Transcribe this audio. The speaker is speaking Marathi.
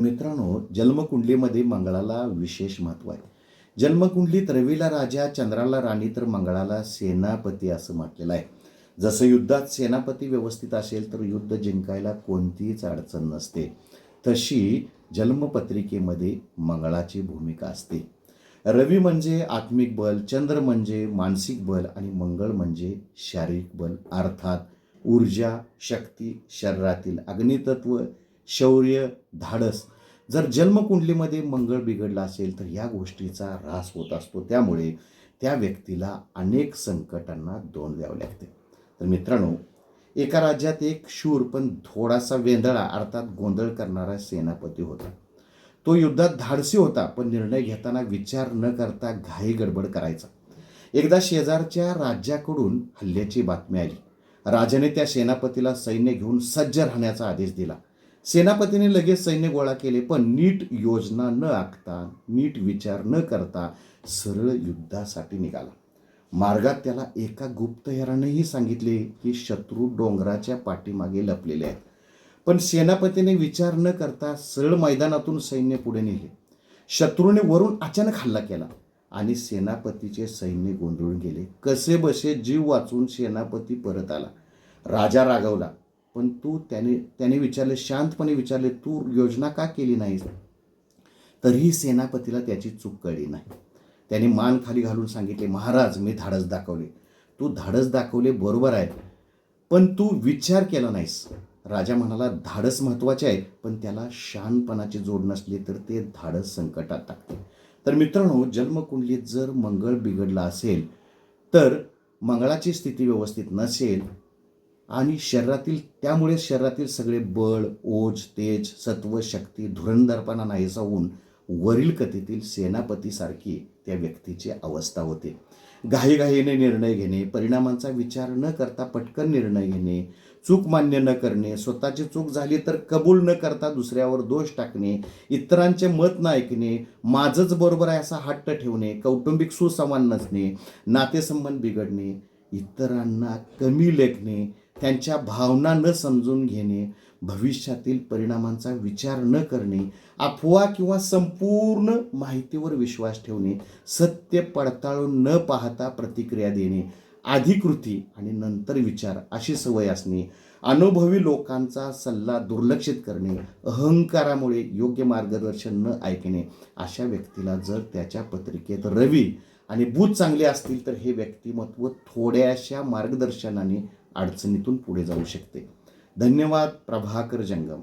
मित्रांनो, जन्मकुंडलीमध्ये मंगळाला विशेष महत्त्व आहे. जन्मकुंडलीत रवीला राजा, चंद्राला राणी तर मंगळाला सेनापती असं म्हटलेलं आहे. जसं युद्धात सेनापती व्यवस्थित असेल तर युद्ध जिंकायला कोणतीच अडचण नसते, तशी जन्मपत्रिकेमध्ये मंगळाची भूमिका असते. रवी म्हणजे आत्मिक बल, चंद्र म्हणजे मानसिक बल आणि मंगळ म्हणजे शारीरिक बल, अर्थात ऊर्जा, शक्ती, शरीरातील अग्नितत्व, शौर्य, धाडस. जर जन्मकुंडलीमध्ये मंगळ बिघडला असेल तर या गोष्टीचा ऱ्हास होत असतो. त्यामुळे त्या व्यक्तीला अनेक संकटांना तोंड द्यावे लागते. तर मित्रांनो, एका राज्यात एक शूर पण थोडासा वेंधळा अर्थात गोंधळ करणारा सेनापती होता. तो युद्धात धाडसी होता, पण निर्णय घेताना विचार न करता घाई गडबड करायचा. एकदा शेजारच्या राज्याकडून हल्ल्याची बातमी आली. राजाने त्या सेनापतीला सैन्य घेऊन सज्ज राहण्याचा आदेश दिला. सेनापतीने लगेच सैन्य गोळा केले, पण नीट योजना न आखता, नीट विचार न करता सरळ युद्धासाठी निघाला. मार्गात त्याला एका गुप्तहेरानेही सांगितले की शत्रू डोंगराच्या पाठीमागे लपलेले आहेत. पण सेनापतीने विचार न करता सरळ मैदानातून सैन्य पुढे नेले. शत्रूने वरून अचानक हल्ला केला आणि सेनापतीचे सैन्य गोंधळून गेले. कसेबसे जीव वाचून सेनापती परत आला. राजा रागावला, पण त्याने विचारले, शांतपणे विचारले, तू योजना का केली नाहीस? तरीही सेनापतीला त्याची चूक कळली नाही. त्याने मान खाली घालून सांगितले, महाराज, मी धाडस दाखवले. तू धाडस दाखवले बरोबर आहे, पण तू विचार केला नाहीस. राजा म्हणाला, धाडस महत्त्वाचे आहे, पण त्याला शहाणपणाची जोड नसली तर ते धाडस संकटात टाकते. तर मित्रांनो, जन्मकुंडलीत जर मंगळ बिघडला असेल तर मंगळाची स्थिती व्यवस्थित नसेल आणि त्यामुळे शरीरातील सगळे बळ, ओज, तेज, सत्व, शक्ती, धुरंधरपणा नाहीसा होऊन वरील कथेतील सेनापतीसारखी त्या व्यक्तीची अवस्था होते. घाईघाईने निर्णय घेणे, परिणामांचा विचार न करता पटकन निर्णय घेणे, चूक मान्य न करणे, स्वतःची चूक झाली तर कबूल न करता दुसऱ्यावर दोष टाकणे, इतरांचे मत न ऐकणे, माझंच बरोबर आहे असा हट्ट ठेवणे, कौटुंबिक सुसंवाद नसणे, नातेसंबंध बिघडणे, इतरांना कमी लेखणे, त्यांच्या भावना न समजून घेणे, भविष्यातील परिणामांचा विचार न करणे, अफवा किंवा संपूर्ण माहितीवर विश्वास ठेवणे, सत्य पडताळून न पाहता प्रतिक्रिया देणे, आधी कृती आणि नंतर विचार अशी सवय असणे, अनुभवी लोकांचा सल्ला दुर्लक्षित करणे, अहंकारामुळे योग्य मार्गदर्शन न ऐकणे, अशा व्यक्तीला जर त्याच्या पत्रिकेत रवी आणि बुध चांगले असतील तर हे व्यक्तिमत्व थोड्याशा मार्गदर्शनाने अडचणीतून पुढे जाऊ शकते. धन्यवाद. प्रभाकर जंगम.